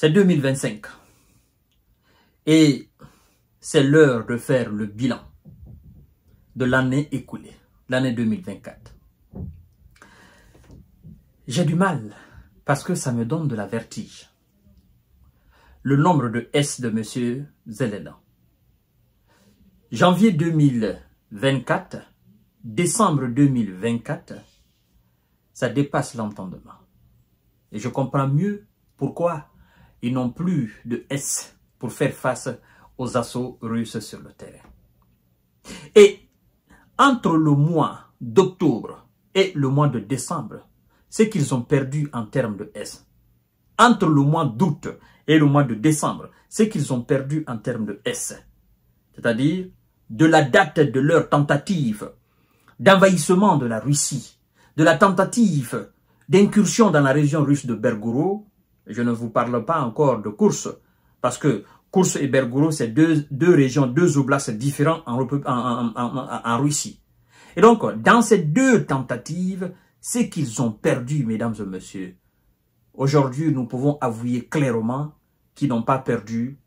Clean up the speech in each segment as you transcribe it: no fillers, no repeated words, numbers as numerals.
C'est 2025 et c'est l'heure de faire le bilan de l'année écoulée, l'année 2024. J'ai du mal parce que ça me donne de la vertige. Le nombre de S de M. Zelelan. Janvier 2024, décembre 2024, ça dépasse l'entendement. Et je comprends mieux pourquoi ils n'ont plus de S pour faire face aux assauts russes sur le terrain. Et entre le mois d'octobre et le mois de décembre, ce qu'ils ont perdu en termes de S. Entre le mois d'août et le mois de décembre, ce qu'ils ont perdu en termes de S. C'est-à-dire de la date de leur tentative d'envahissement de la Russie, de la tentative d'incursion dans la région russe de Belgorod. Je ne vous parle pas encore de Koursk, parce que Koursk et Belgorod, c'est deux régions, deux oblasts différents en Russie. Et donc, dans ces deux tentatives, ce qu'ils ont perdu, mesdames et messieurs, aujourd'hui, nous pouvons avouer clairement qu'ils n'ont pas perdu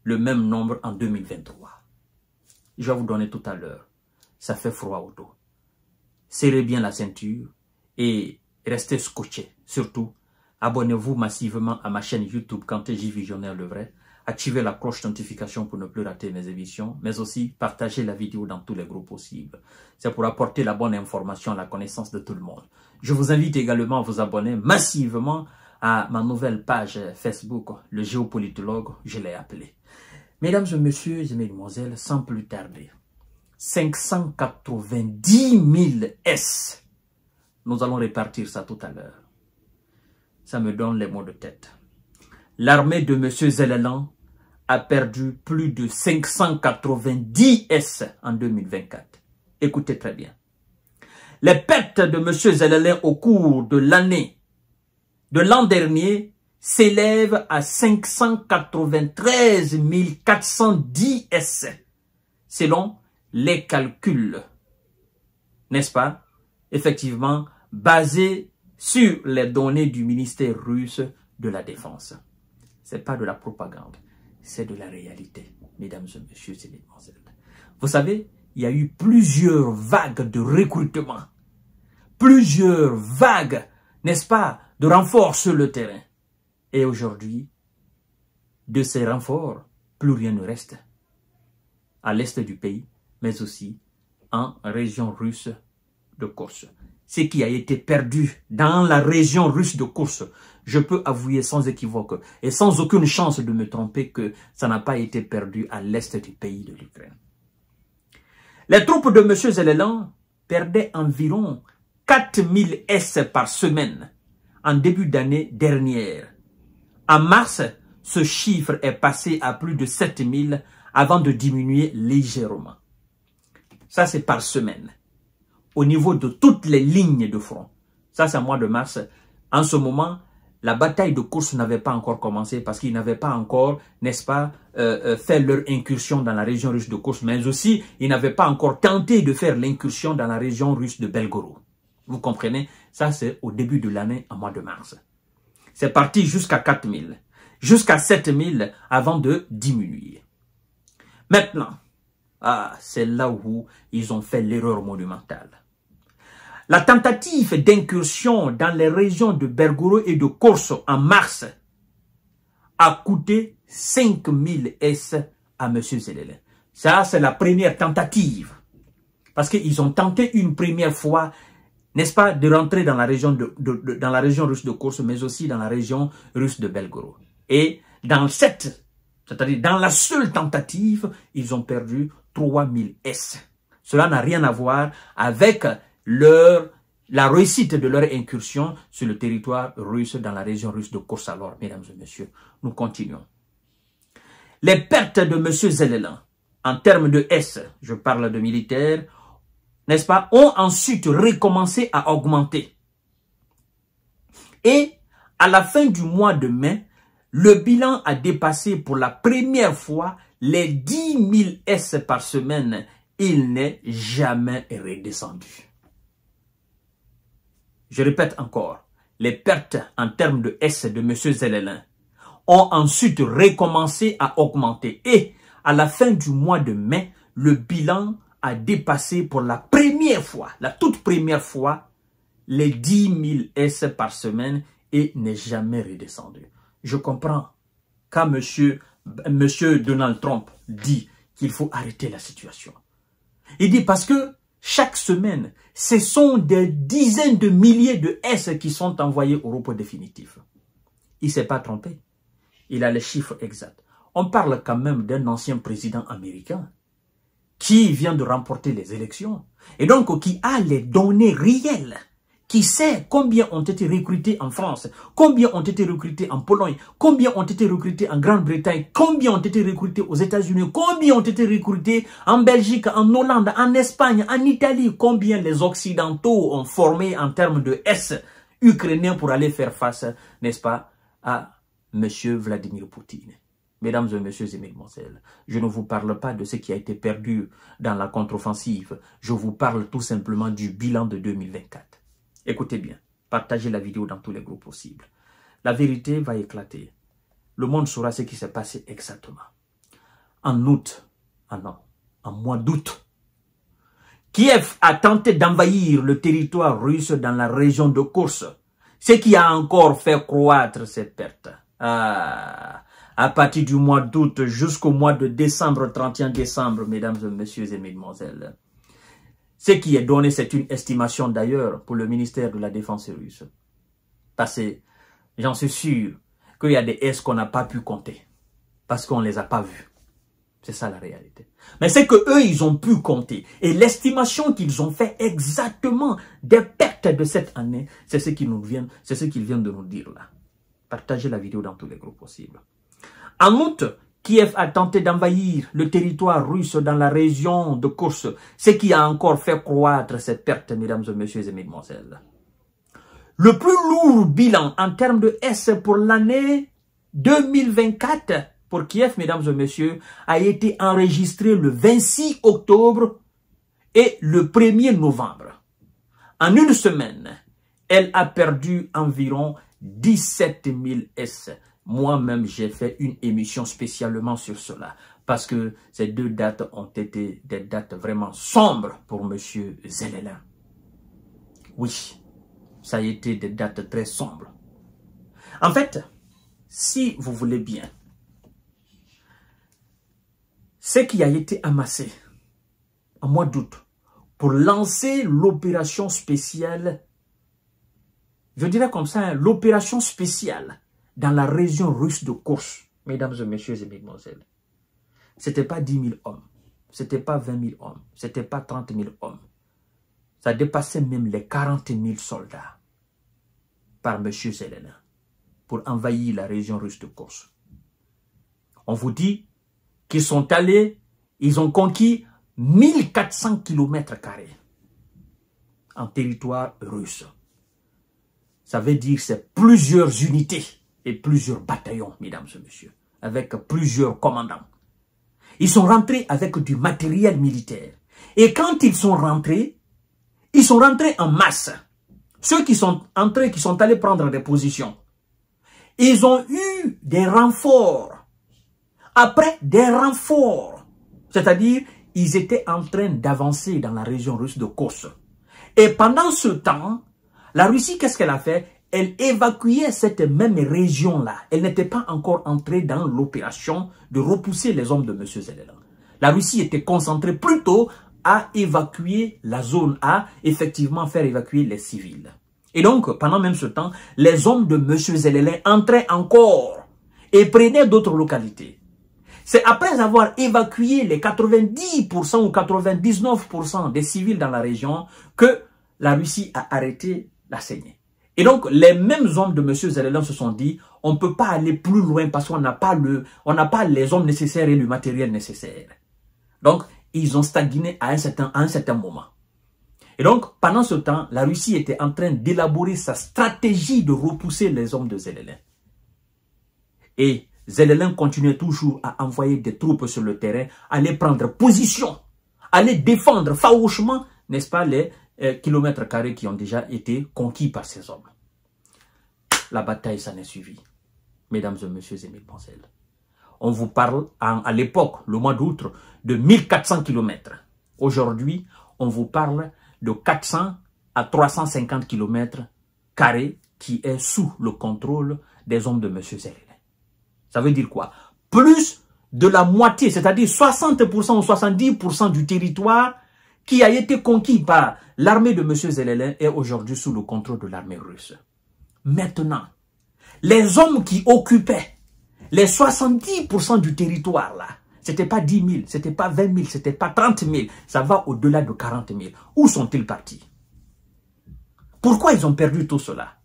le même nombre en 2023. Je vais vous donner tout à l'heure. Ça fait froid au dos. Serrez bien la ceinture et restez scotchés. Surtout, abonnez-vous massivement à ma chaîne YouTube Kanté J Visionnaire le vrai. Activez la cloche de notification pour ne plus rater mes émissions, mais aussi partagez la vidéo dans tous les groupes possibles. C'est pour apporter la bonne information à la connaissance de tout le monde. Je vous invite également à vous abonner massivement à ma nouvelle page Facebook, le géopolitologue, je l'ai appelé. Mesdames et messieurs et mesdemoiselles, sans plus tarder, 590 000 S. Nous allons répartir ça tout à l'heure. Ça me donne les mots de tête. L'armée de M. Zelelan a perdu plus de 590 S en 2024. Écoutez très bien. Les pertes de M. Zelelan au cours de l'année de l'an dernier s'élèvent à 593 410 S, selon les calculs, n'est-ce pas? Effectivement, basés sur les données du ministère russe de la Défense. Ce n'est pas de la propagande, c'est de la réalité, mesdames et messieurs et mesdemoiselles. Vous savez, il y a eu plusieurs vagues de recrutement, plusieurs vagues, n'est-ce pas, de renforts sur le terrain. Et aujourd'hui, de ces renforts, plus rien ne reste. À l'est du pays, mais aussi en région russe de Koursk. Ce qui a été perdu dans la région russe de Koursk, je peux avouer sans équivoque et sans aucune chance de me tromper que ça n'a pas été perdu à l'est du pays de l'Ukraine. Les troupes de M. Zelelan perdaient environ 4000 S par semaine en début d'année dernière. En mars, ce chiffre est passé à plus de 7000 avant de diminuer légèrement. Ça, c'est par semaine. Au niveau de toutes les lignes de front. Ça, c'est au mois de mars. En ce moment, la bataille de Koursk n'avait pas encore commencé parce qu'ils n'avaient pas encore, n'est-ce pas, fait leur incursion dans la région russe de Koursk, mais aussi, ils n'avaient pas encore tenté de faire l'incursion dans la région russe de Belgorod. Vous comprenez? Ça, c'est au début de l'année, en mois de mars. C'est parti jusqu'à 4000, jusqu'à 7000 avant de diminuer. Maintenant, c'est là où ils ont fait l'erreur monumentale. La tentative d'incursion dans les régions de Belgorod et de Koursk en mars a coûté 5000 S à M. Zelelan. Ça, c'est la première tentative. Parce qu'ils ont tenté une première fois, n'est-ce pas, de rentrer dans la région dans la région russe de Koursk, mais aussi dans la région russe de Belgorod. Et dans c'est-à-dire dans la seule tentative, ils ont perdu 3000 S. Cela n'a rien à voir avec la réussite de leur incursion sur le territoire russe dans la région russe de Koursk. Alors, mesdames et messieurs, nous continuons. Les pertes de M. Zelelan, en termes de S, je parle de militaires, n'est-ce pas, ont ensuite recommencé à augmenter. Et à la fin du mois de mai, le bilan a dépassé pour la première fois les 10 000 S par semaine. Il n'est jamais redescendu. Je répète encore, les pertes en termes de S de M. Zelelan ont ensuite recommencé à augmenter. Et à la fin du mois de mai, le bilan a dépassé pour la première fois, la toute première fois, les 10 000 S par semaine et n'est jamais redescendu. Je comprends quand monsieur Donald Trump dit qu'il faut arrêter la situation. Il dit parce que chaque semaine, ce sont des dizaines de milliers de S qui sont envoyés au repos définitif. Il ne s'est pas trompé. Il a les chiffres exacts. On parle quand même d'un ancien président américain qui vient de remporter les élections et donc qui a les données réelles, qui sait combien ont été recrutés en France, combien ont été recrutés en Pologne, combien ont été recrutés en Grande-Bretagne, combien ont été recrutés aux États-Unis, combien ont été recrutés en Belgique, en Hollande, en Espagne, en Italie, combien les Occidentaux ont formé en termes de S ukrainiens pour aller faire face, n'est-ce pas, à M. Vladimir Poutine. Mesdames et messieurs et mesdemoiselles, je ne vous parle pas de ce qui a été perdu dans la contre-offensive. Je vous parle tout simplement du bilan de 2024. Écoutez bien, partagez la vidéo dans tous les groupes possibles. La vérité va éclater. Le monde saura ce qui s'est passé exactement. En août, en mois d'août, Kiev a tenté d'envahir le territoire russe dans la région de Kursk, ce qui a encore fait croître ses pertes. À partir du mois d'août jusqu'au mois de décembre, 31 décembre, mesdames et messieurs et mesdemoiselles. Ce qui est donné, c'est une estimation d'ailleurs pour le ministère de la Défense russe. Parce que j'en suis sûr qu'il y a des S qu'on n'a pas pu compter. Parce qu'on ne les a pas vus. C'est ça la réalité. Mais c'est que eux, ils ont pu compter. Et l'estimation qu'ils ont fait exactement des pertes de cette année, c'est ce qu'ils viennent de nous dire là. Partagez la vidéo dans tous les groupes possibles. En août, Kiev a tenté d'envahir le territoire russe dans la région de Kursk, ce qui a encore fait croître ces pertes, mesdames et messieurs et mesdemoiselles. Le plus lourd bilan en termes de S pour l'année 2024 pour Kiev, mesdames et messieurs, a été enregistré le 26 octobre et le 1er novembre. En une semaine, elle a perdu environ 17 000 S. Moi-même, j'ai fait une émission spécialement sur cela parce que ces deux dates ont été des dates vraiment sombres pour M. Zelensky. Oui, ça a été des dates très sombres. En fait, si vous voulez bien, ce qui a été amassé en mois d'août pour lancer l'opération spéciale, je dirais comme ça, l'opération spéciale dans la région russe de Kursk, mesdames et messieurs et mesdemoiselles, ce n'était pas 10 000 hommes, ce n'était pas 20 000 hommes, ce n'était pas 30 000 hommes. Ça dépassait même les 40 000 soldats par M. Zelensky pour envahir la région russe de Kursk. On vous dit qu'ils sont allés, ils ont conquis 1400 km² en territoire russe. Ça veut dire que c'est plusieurs unités et plusieurs bataillons, mesdames et messieurs, avec plusieurs commandants. Ils sont rentrés avec du matériel militaire. Et quand ils sont rentrés en masse. Ceux qui sont entrés, qui sont allés prendre des positions, ils ont eu des renforts. Après des renforts, c'est-à-dire, ils étaient en train d'avancer dans la région russe de Kursk. Et pendant ce temps, la Russie, qu'est-ce qu'elle a fait? Elle évacuait cette même région-là. Elle n'était pas encore entrée dans l'opération de repousser les hommes de M. Zelensky. La Russie était concentrée plutôt à évacuer la zone, à effectivement faire évacuer les civils. Et donc, pendant même ce temps, les hommes de M. Zelensky entraient encore et prenaient d'autres localités. C'est après avoir évacué les 90% ou 99% des civils dans la région que la Russie a arrêté la saignée. Et donc, les mêmes hommes de M. Zelensky se sont dit, on ne peut pas aller plus loin parce qu'on n'a pas les hommes nécessaires et le matériel nécessaire. Donc, ils ont stagné à un certain moment. Et donc, pendant ce temps, la Russie était en train d'élaborer sa stratégie de repousser les hommes de Zelensky. Et Zelensky continuait toujours à envoyer des troupes sur le terrain, aller prendre position, aller défendre farouchement, n'est-ce pas, les kilomètres carrés qui ont déjà été conquis par ces hommes. La bataille s'en est suivie. mesdames et messieurs Émile Poncel. On vous parle à l'époque, le mois d'août, de 1400 km. Aujourd'hui, on vous parle de 400 à 350 km carrés qui est sous le contrôle des hommes de M. Zelele. Ça veut dire quoi? Plus de la moitié, c'est-à-dire 60% ou 70% du territoire qui a été conquis par l'armée de M. Zelele est aujourd'hui sous le contrôle de l'armée russe. Maintenant, les hommes qui occupaient les 70% du territoire là, c'était pas 10 000, c'était pas 20 000, c'était pas 30 000, ça va au-delà de 40 000. Où sont-ils partis? Pourquoi ils ont perdu tout cela?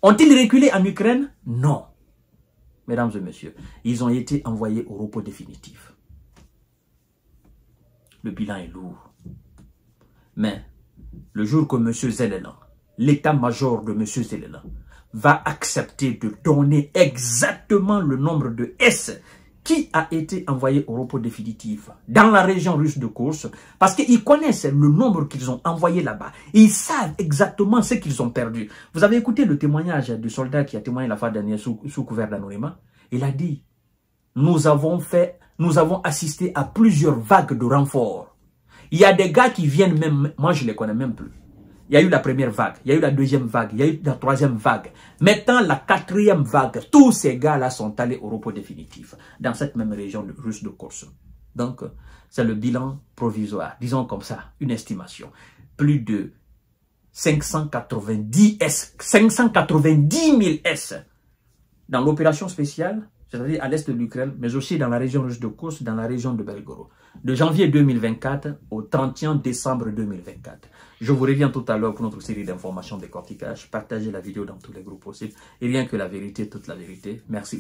Ont-ils reculé en Ukraine? Non. Mesdames et messieurs, ils ont été envoyés au repos définitif. Le bilan est lourd. Mais le jour que M. Zelele, l'état-major de M. Zelele, va accepter de donner exactement le nombre de S qui a été envoyé au repos définitif dans la région russe de Kursk, parce qu'ils connaissent le nombre qu'ils ont envoyé là-bas. Ils savent exactement ce qu'ils ont perdu. Vous avez écouté le témoignage du soldat qui a témoigné la fois dernière sous couvert d'anonymat? Il a dit, nous avons assisté à plusieurs vagues de renforts. Il y a des gars qui viennent même, moi je ne les connais même plus. Il y a eu la première vague, il y a eu la deuxième vague, il y a eu la troisième vague. Maintenant, la quatrième vague, tous ces gars-là sont allés au repos définitif dans cette même région russe de Kursk. Donc, c'est le bilan provisoire, disons comme ça, une estimation. Plus de 590 000 S dans l'opération spéciale, c'est-à-dire à l'est de l'Ukraine, mais aussi dans la région russe de Kursk, dans la région de Belgorod, de janvier 2024 au 31 décembre 2024. Je vous reviens tout à l'heure pour notre série d'informations décortiquage. Partagez la vidéo dans tous les groupes possibles. Et rien que la vérité, toute la vérité. Merci.